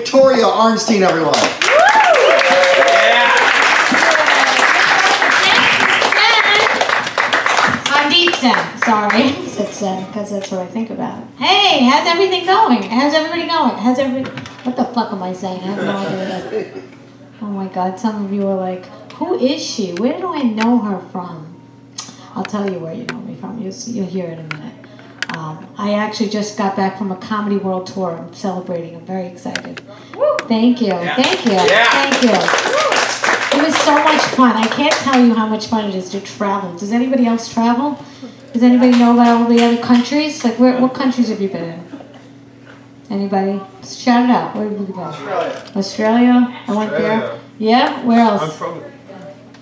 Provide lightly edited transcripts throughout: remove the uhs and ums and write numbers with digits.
Victoria Arnstein, everyone. I'm deep Sen. Sorry. I said Sen because that's what I think about. Hey, how's everything going? How's everybody going? How's everybody... What the fuck am I saying? I have no idea. Oh my God, some of you are like, who is she? Where do I know her from? I'll tell you where you know me from. You'll hear it in a minute. I actually just got back from a Comedy World Tour. I'm celebrating. I'm very excited. Thank you. Yeah. Thank you. Yeah. Thank you. It was so much fun. I can't tell you how much fun it is to travel. Does anybody else travel? Does anybody know about all the other countries? Like, what countries have you been in? Anybody? Shout it out. Where did you go? Australia. Australia? I went there. Yeah? Where else? I'm from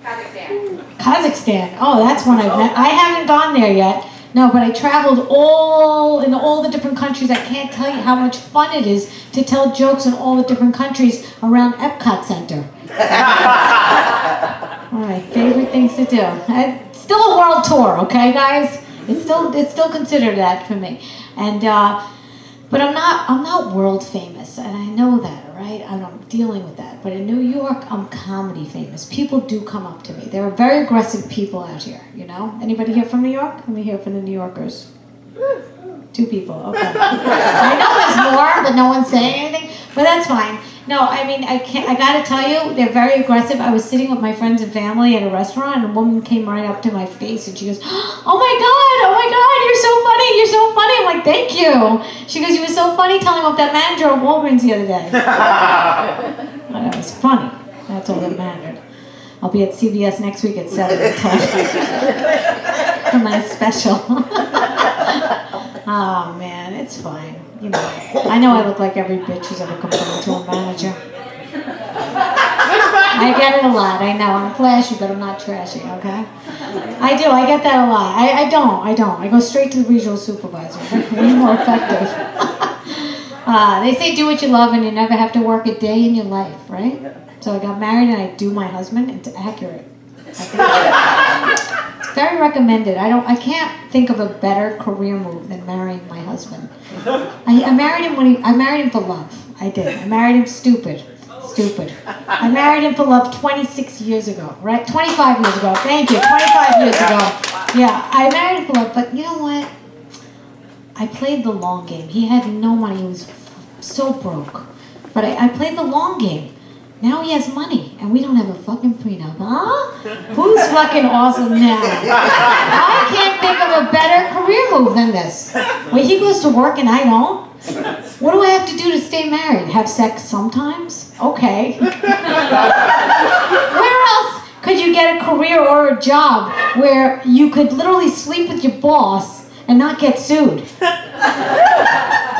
Kazakhstan. Kazakhstan. Oh, that's one I've met. I haven't gone there yet. No, but I traveled in all the different countries. I can't tell you how much fun it is to tell jokes in all the different countries around Epcot Center. One of my favorite things to do. It's still a world tour, okay, guys? It's still considered that for me. And but I'm not world famous, and I know that, right? I'm dealing with that. But in New York, I'm comedy famous. People do come up to me. There are very aggressive people out here, you know? Anybody here from New York? Let me hear from the New Yorkers. 2 people, okay. I know there's more, but no one's saying anything. But that's fine. No, I mean, I gotta tell you, they're very aggressive. I was sitting with my friends and family at a restaurant, and a woman came right up to my face, and she goes, oh my God, you're so funny. I'm like, thank you. She goes, you were so funny telling off that manager of Walgreens the other day. Well, that was funny. That's all that mattered. I'll be at CBS next week at 7 for my special. Oh man, it's fine. You know, I know I look like every bitch who's ever complained to a manager. I get it a lot. I know I'm flashy, but I'm not trashy. Okay? I do. I get that a lot. I don't. I go straight to the regional supervisor. Way more effective. They say do what you love, and you never have to work a day in your life, right? So I got married, and I do my husband. It's accurate. It's very recommended. I can't think of a better career move than marrying my husband. I married him I married him for love. I did. I married him stupid. I married him for love 26 years ago, right? 25 years ago. Thank you. 25 years ago. Yeah, I married him for love, but you know what? I played the long game. He had no money. He was so broke. But I played the long game. Now he has money, and we don't have a fucking prenup, huh? Who's fucking awesome now? I can't think of a better career move than this. Wait, he goes to work and I don't? What do I have to do to stay married? Have sex sometimes? Okay. Where else could you get a career or a job where you could literally sleep with your boss and not get sued?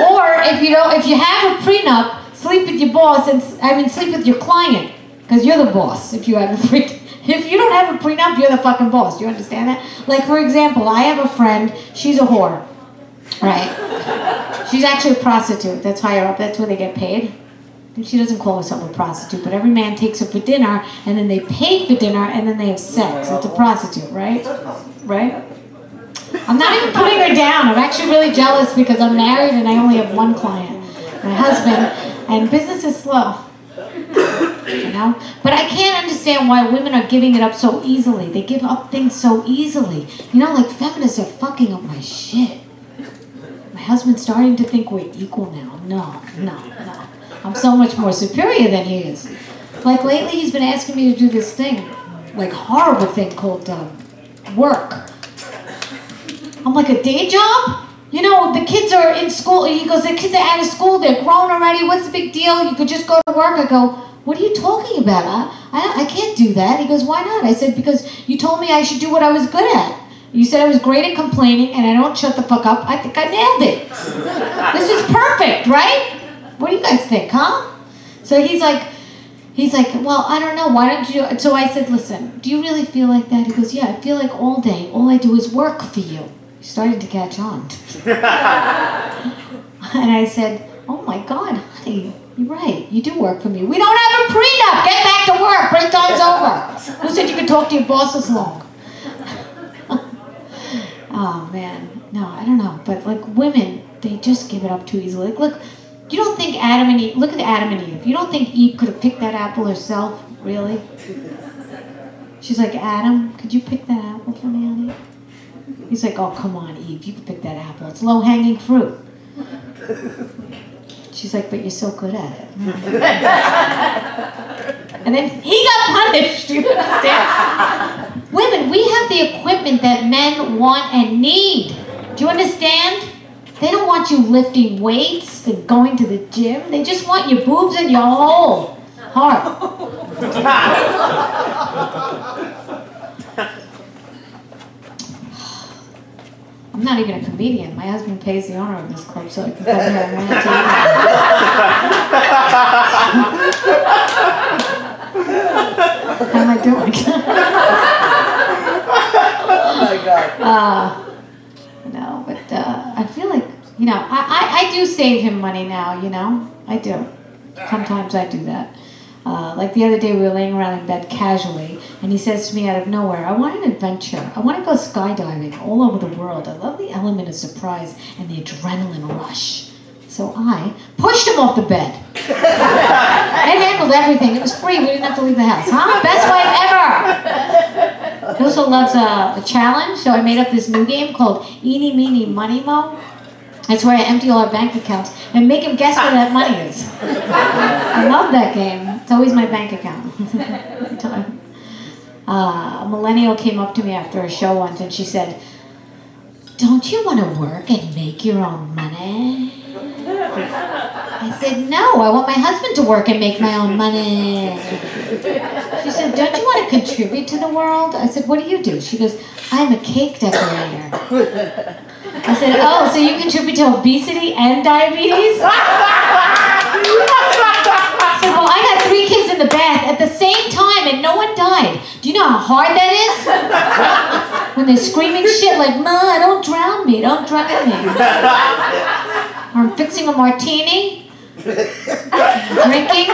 Or if you have a prenup, sleep with your boss and sleep with your client, because you're the boss. If you don't have a prenup, you're the fucking boss. Do you understand that? Like, for example, I have a friend. She's a whore, right? She's actually a prostitute. That's higher up. That's where they get paid. And she doesn't call herself a prostitute, but every man takes her for dinner, and then they pay for dinner, and then they have sex. It's a prostitute, right? Right? I'm not even putting her down. I'm actually really jealous because I'm married and I only have one client, my husband. And business is slow, you know? But I can't understand why women are giving it up so easily. They give up things so easily. You know, like feminists are fucking up my shit. My husband's starting to think we're equal now. No. I'm so much more superior than he is. Like lately he's been asking me to do this thing, like horrible thing called work. I'm like, a day job? You know, the kids are in school. He goes, the kids are out of school. They're grown already. What's the big deal? You could just go to work. I go, what are you talking about? I can't do that. He goes, why not? I said, because you told me I should do what I was good at. You said I was great at complaining, and I don't shut the fuck up. I think I nailed it. This is perfect, right? What do you guys think, huh? So he's like, well, I don't know. Why don't you? So I said, listen, do you really feel like that? He goes, yeah, I feel like all day, all I do is work for you. He's starting to catch on. And I said, oh my God, honey, you're right. You do work for me. We don't have a prenup. Get back to work. Break time's over. Who said you could talk to your boss this long? Oh, man. No, I don't know. But, like, women, they just give it up too easily. Like, look, You don't think Adam and Eve, look at Adam and Eve. You don't think Eve could have picked that apple herself? Really? She's like, Adam, could you pick that apple for me, honey? He's like, oh, come on, Eve, you can pick that apple. It's low-hanging fruit. She's like, but you're so good at it. And then he got punished, do you understand? Women, we have the equipment that men want and need. Do you understand? They don't want you lifting weights and going to the gym. They just want your boobs and your whole heart. I'm not even a comedian. My husband pays the owner of this club so I can come here and rant to you. How am I doing? Oh my God. No, but I feel like, you know, I do save him money now, you know. I do. Sometimes I do that. Like the other day we were laying around in bed casually and he says to me out of nowhere, I want an adventure. I want to go skydiving all over the world. I love the element of surprise and the adrenaline rush. So I pushed him off the bed. I handled everything. It was free. We didn't have to leave the house. Huh? Best wife ever! He also loves a challenge, so I made up this new game called Eeny, Meeny, Money Mo. That's where I empty all our bank accounts and make him guess where that money is. I love that game. It's always my bank account. A millennial came up to me after a show once and she said, don't you want to work and make your own money? I said, no, I want my husband to work and make my own money. She said, don't you want to contribute to the world? I said, what do you do? She goes, I'm a cake decorator. I said, oh, so you contribute to obesity and diabetes? I said, well, I got 3 kids in the bath at the same time and no one died. Do you know how hard that is? When they're screaming shit like, Ma, don't drown me, don't drown me. Or I'm fixing a martini, drinking,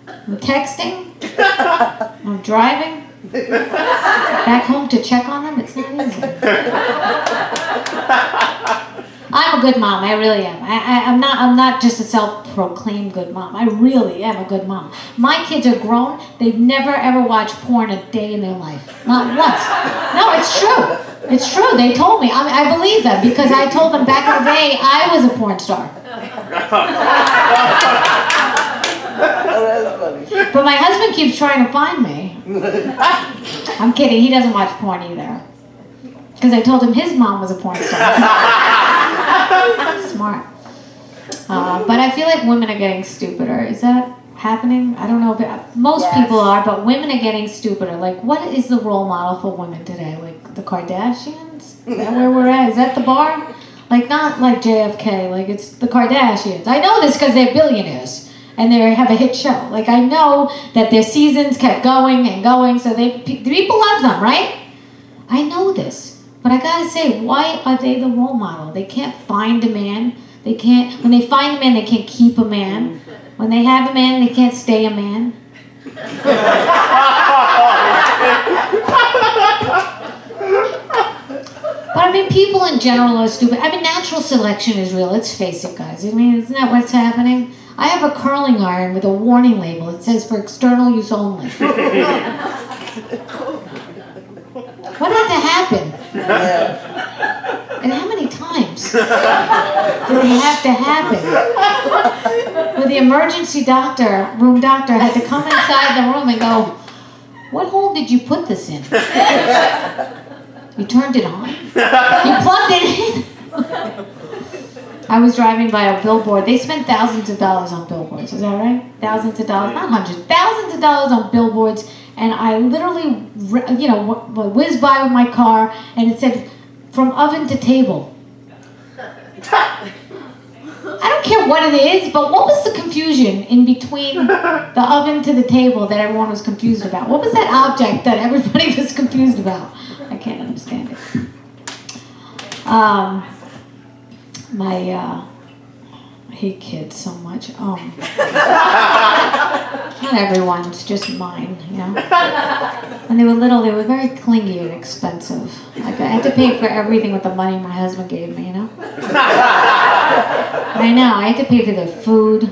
I'm texting, I'm driving, back home to check on them. It's not easy. I'm a good mom, I really am. I'm not just a self-proclaimed good mom. I really am a good mom. My kids are grown. They've never ever watched porn a day in their life. Not once. No, it's true. It's true. They told me. I believe them because I told them back in the day I was a porn star. But my husband keeps trying to find me. I'm kidding. He doesn't watch porn either. Because I told him his mom was a porn star. Smart. But I feel like women are getting stupider. Is that happening? I don't know. But most people are, but women are getting stupider. Like, what is the role model for women today? Like the Kardashians? Is that where we're at? Is that the bar? Like, not like JFK. Like, it's the Kardashians. I know this because they're billionaires. And they have a hit show. Like, I know that their seasons kept going and going, so people love them, right? I know this. But I gotta say, why are they the role model? They can't find a man. They can't, when they find a man, they can't keep a man. When they have a man, they can't stay a man. But I mean, people in general are stupid. I mean, natural selection is real. Let's face it, guys. I mean, isn't that what's happening? I have a curling iron with a warning label. It says for external use only. What had to happen? And how many times did it have to happen? Where the emergency room doctor had to come inside the room and go, what hole did you put this in? You turned it on? You plugged it in? I was driving by a billboard. They spent thousands of dollars on billboards. Is that right? Thousands of dollars, not hundreds. Thousands of dollars on billboards. And I literally, you know, whizzed by with my car, and it said, from oven to table. I don't care what it is, but what was the confusion in between the oven to the table that everyone was confused about? What was that object that everybody was confused about? I can't understand it. I hate kids so much. Not everyone's, just mine, you know. When they were little, they were very clingy and expensive. Like, I had to pay for everything with the money my husband gave me, you know. I know, I had to pay for their food.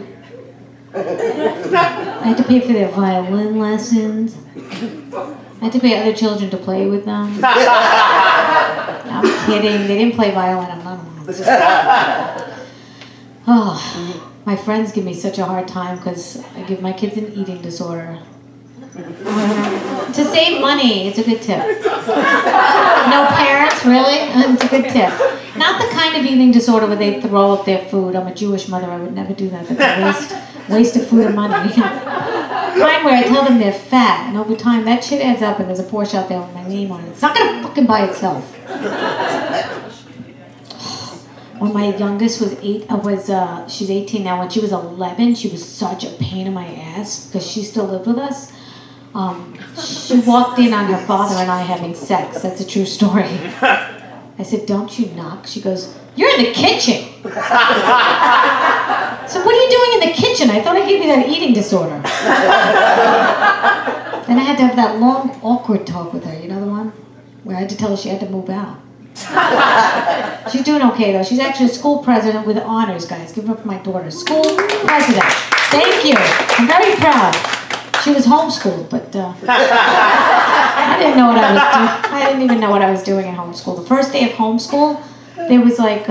I had to pay for their violin lessons. I had to pay other children to play with them. I'm kidding, they didn't play violin, I'm not. Oh, my friends give me such a hard time because I give my kids an eating disorder. To save money, it's a good tip. No parents, really? It's a good tip. Not the kind of eating disorder where they throw up their food. I'm a Jewish mother, I would never do that. That's a waste of food and money. Kind where I tell them they're fat, and over time that shit adds up and there's a Porsche out there with my name on it. It's not gonna fucking buy itself. When my youngest was she's 18 now. When she was 11, she was such a pain in my ass because she still lived with us. She walked in on her father and I having sex. That's a true story. I said, "Don't you knock?" She goes, "You're in the kitchen." So what are you doing in the kitchen? I thought I gave you that eating disorder. Then I had to have that long, awkward talk with her. You know the one? Where I had to tell her she had to move out. She's doing okay though. She's actually a school president with honors, guys. Give it up for my daughter. School president. Thank you. I'm very proud. She was homeschooled, but I didn't know what I was doing. I didn't even know what I was doing in homeschool. The first day of homeschool, there was like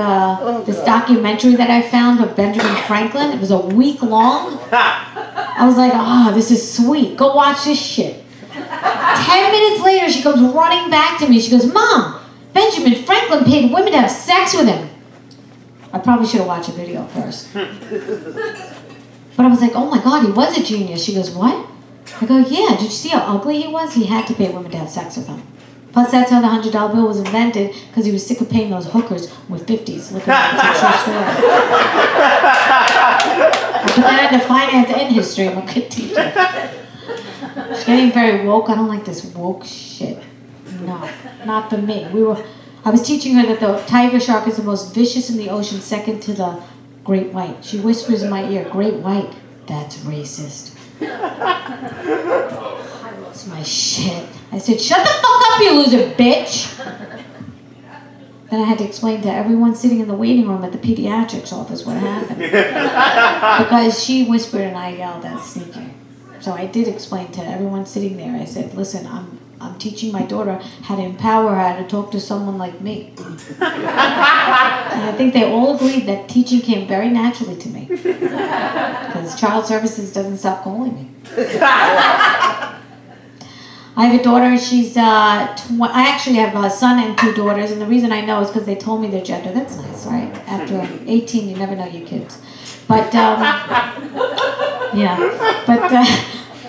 this documentary that I found of Benjamin Franklin. It was a week long. I was like, oh, this is sweet. Go watch this shit. 10 minutes later, she comes running back to me. She goes, "Mom, Benjamin Franklin paid women to have sex with him." I probably should have watched a video first. But I was like, oh my God, he was a genius. She goes, what? I go, yeah, did you see how ugly he was? He had to pay women to have sex with him. Plus, that's how the $100 bill was invented, because he was sick of paying those hookers with 50s. Look at that, it's a true story. I put that into finance and history. I'm a good teacher. She's getting very woke. I don't like this woke shit. No, not for me. I was teaching her that the tiger shark is the most vicious in the ocean, second to the great white. She whispers in my ear, "Great white, that's racist." It's my shit. I said, "Shut the fuck up, you loser, bitch!" Then I had to explain to everyone sitting in the waiting room at the pediatrics office what happened. Because she whispered and I yelled, "That's sneaky." So I did explain to everyone sitting there. I said, "Listen, I'm teaching my daughter how to empower her to talk to someone like me." And I think they all agreed that teaching came very naturally to me. Because Child Services doesn't stop calling me. I have a daughter, she's, I actually have a son and 2 daughters, and the reason I know is because they told me their gender. That's nice, right? After 18, you never know your kids. But, yeah,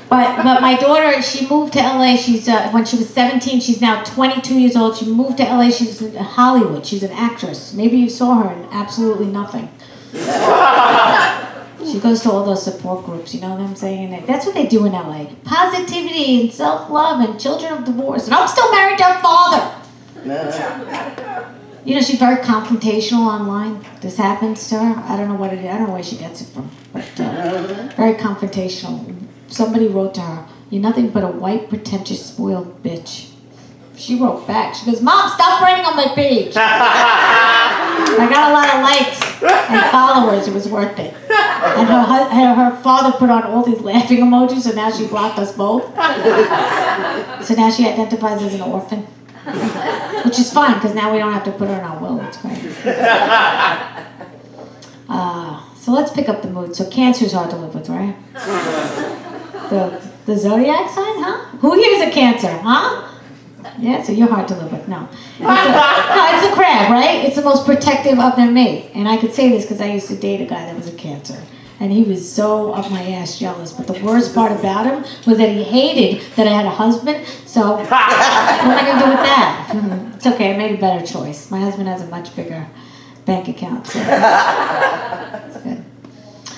but my daughter, she moved to LA. She's when she was 17, she's now 22 years old. She moved to LA. She's in Hollywood. She's an actress. Maybe you saw her in Absolutely Nothing. She goes to all those support groups, you know what I'm saying? And that's what they do in LA. Positivity and self-love and children of divorce. And I'm still married to her father. You know, she's very confrontational online. This happens to her. I don't know what it is. I don't know where she gets it from. But very confrontational. Somebody wrote to her, "You're nothing but a white, pretentious, spoiled bitch." She wrote back. She goes, "Mom, stop writing on my page." I got a lot of likes and followers. It was worth it. And her father put on all these laughing emojis, so now she blocked us both. So now she identifies as an orphan. Which is fine, because now we don't have to put her in our will. It's great. So let's pick up the mood. So Cancer's hard to live with, right? The zodiac sign, huh? Who here is a Cancer, huh? Yeah, so you're hard to live with. No. It's a crab, right? It's the most protective of their mate. And I could say this because I used to date a guy that was a Cancer. And he was so up my ass jealous. But the worst part about him was that he hated that I had a husband. So what am I going to do with that? It's okay, I made a better choice. My husband has a much bigger bank account. So it's good.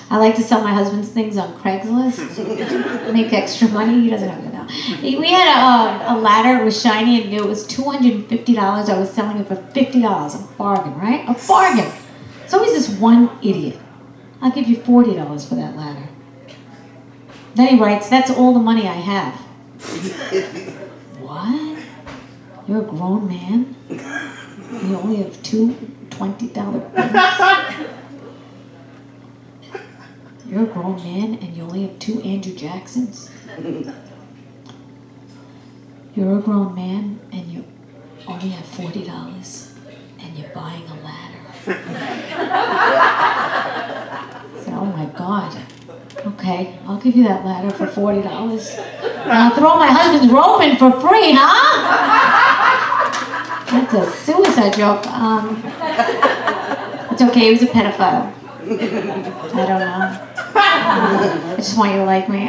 I like to sell my husband's things on Craigslist. Make extra money. He doesn't have it now. We had a ladder. It was shiny and new. It was $250. I was selling it for $50. A bargain, right? A bargain. It's always this one idiot. I'll give you $40 for that ladder. Then he writes, "That's all the money I have." What? You're a grown man? You only have two $20 bills? You're a grown man and you only have 2 Andrew Jacksons? You're a grown man and you only have $40 and you're buying a ladder. I said, oh my God. Okay, I'll give you that ladder for $40. I'll throw my husband's rope in for free, huh? That's a suicide joke. It's okay, he was a pedophile. I don't know. I just want you to like me.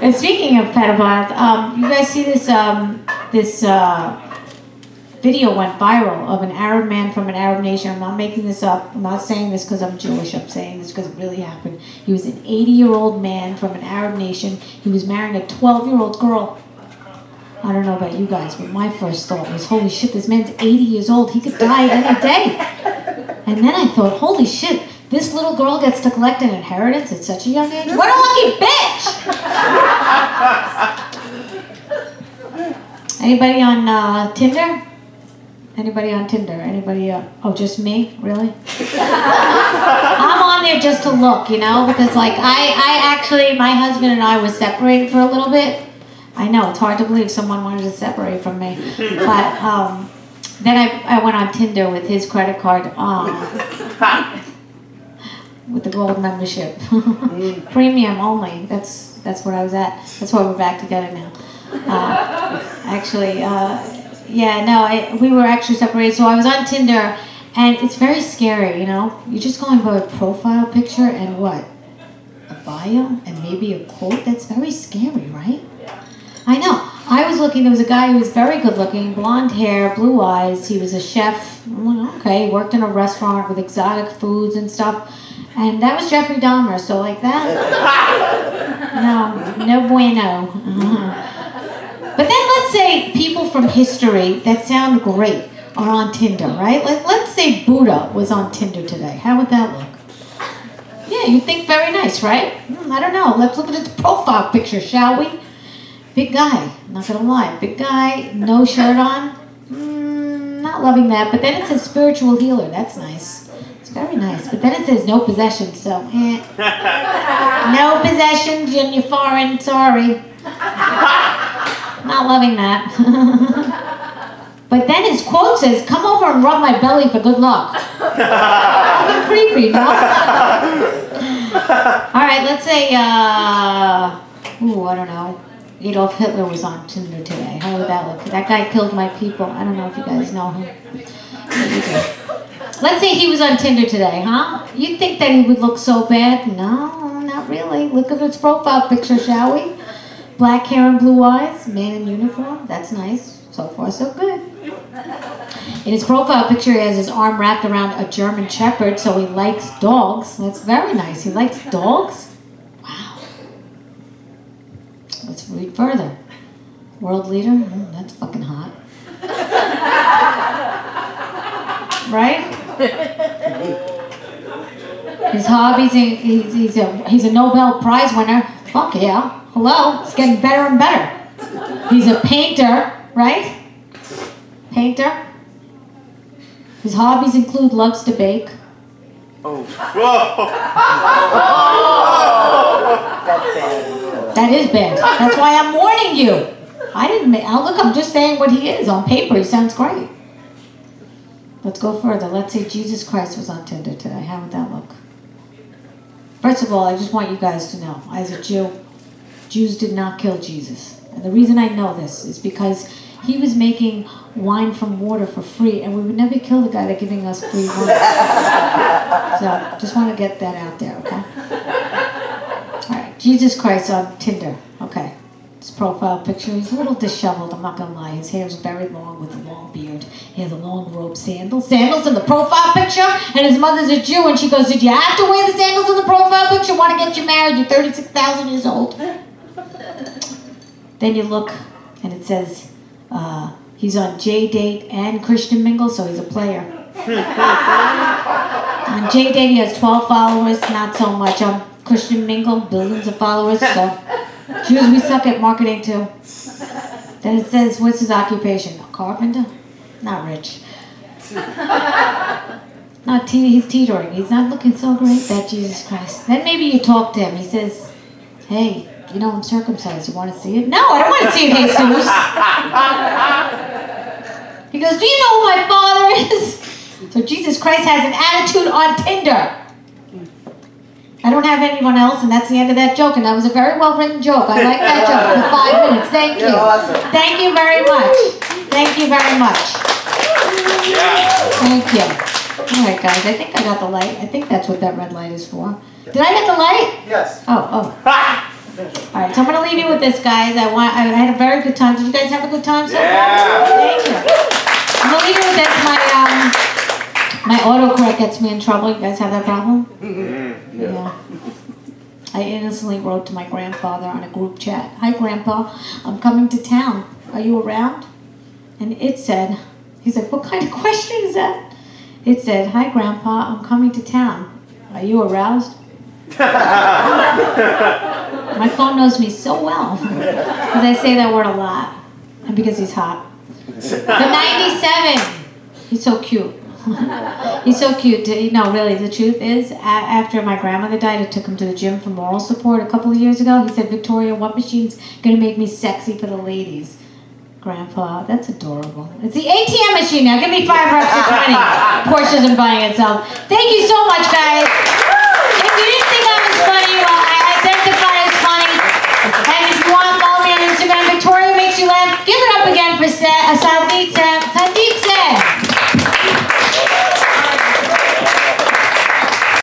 And speaking of pedophiles, you guys see this video went viral of an Arab man from an Arab nation. I'm not making this up. I'm not saying this because I'm Jewish. I'm saying this because it really happened. He was an 80-year-old man from an Arab nation. He was marrying a 12-year-old girl. I don't know about you guys, but my first thought was, holy shit, this man's 80 years old. He could die any day. And then I thought, holy shit, this little girl gets to collect an inheritance at such a young age? What a lucky bitch! Anybody on Tinder? Anybody on Tinder? Anybody? Oh, just me? Really? I'm on there just to look, you know, because like I actually, my husband and I were separated for a little bit. I know it's hard to believe someone wanted to separate from me, but then I went on Tinder with his credit card, with the gold membership, premium only. That's what I was at. That's why we're back together now. Actually. Yeah, no, we were actually separated, so I was on Tinder, and it's very scary, you know? You're just going by a profile picture and what? A bio and maybe a quote? That's very scary, right? I know. I was looking, there was a guy who was very good looking, blonde hair, blue eyes, he was a chef. Okay, he worked in a restaurant with exotic foods and stuff, and that was Jeffrey Dahmer, so like that? No bueno. But then let's say people from history that sound great are on Tinder, right? Like, let's say Buddha was on Tinder today. How would that look? Yeah, you'd think very nice, right? I don't know. Let's look at his profile picture, shall we? Big guy, not gonna lie. Big guy, no shirt on. Not loving that. But then it says spiritual healer. That's nice. It's very nice. But then it says no possessions, so no possessions and you're foreign, sorry. Not loving that. But then his quote says, come over and rub my belly for good luck. Fucking creepy, no? Alright, let's say, I don't know. Adolf Hitler was on Tinder today. How would that look? That guy killed my people. I don't know if you guys know him. Maybe you do. Let's say he was on Tinder today, huh? You'd think that he would look so bad? No, not really. Look at his profile picture, shall we? Black hair and blue eyes, man in uniform, that's nice. So far, so good. In his profile picture, he has his arm wrapped around a German Shepherd, so he likes dogs. That's very nice. He likes dogs? Wow. Let's read further. World leader? That's fucking hot. Right? His hobbies, he's a Nobel Prize winner. Fuck yeah. Hello, it's getting better and better. He's a painter, right? Painter. His hobbies include loves to bake. Oh. Whoa. That's bad. That is bad. That's why I'm warning you. I didn't make, look, I'm just saying what he is. On paper, he sounds great. Let's go further. Let's say Jesus Christ was on Tinder today. How would that look? First of all, I just want you guys to know, as a Jew, Jews did not kill Jesus. And the reason I know this is because he was making wine from water for free, and we would never kill the guy that's giving us free wine. So, just want to get that out there, okay? Alright, Jesus Christ on Tinder. Okay. His profile picture, he's a little disheveled, I'm not going to lie. His hair is very long with a long beard. He has a long robe, sandals in the profile picture, and his mother's a Jew, and she goes, did you have to wear the sandals in the profile picture? Want to get you married? You're 36,000 years old. Then you look, and it says, he's on J-Date and Christian Mingle, so he's a player. On J-Date, he has 12 followers, not so much. On Christian Mingle, billions of followers, so Jews, we suck at marketing too. Then it says, what's his occupation? A carpenter? Not rich. He's teetering. He's not looking so great, that Jesus Christ. Then maybe you talk to him. He says, hey, you know I'm circumcised. You want to see it? No, I don't want to see it, Jesus. He goes, do you know who my father is? So Jesus Christ has an attitude on Tinder. I don't have anyone else, and that's the end of that joke. And that was a very well-written joke. I like that joke for 5 minutes. Thank you. Awesome. Thank you very much. Thank you very much. Thank you. All right, guys. I think I got the light. I think that's what that red light is for. Did I get the light? Yes. Oh. All right, so I'm going to leave you with this, guys. I had a very good time. Did you guys have a good time so far? Thank you. I'm going to leave you with this. My autocorrect gets me in trouble. You guys have that problem? Yeah. I innocently wrote to my grandfather on a group chat. Hi, Grandpa. I'm coming to town. Are you around? And it said, he's like, what kind of question is that? It said, hi, Grandpa. I'm coming to town. Are you aroused? My phone knows me so well because I say that word a lot, and because he's hot. The 97. He's so cute. He's so cute. No, really, the truth is, after my grandmother died, I took him to the gym for moral support a couple of years ago. He said, Victoria, what machine's going to make me sexy for the ladies? Grandpa, that's adorable. It's the ATM machine now. Give me 5 reps of 20. Porsche's buying itself. Thank you so much, guys.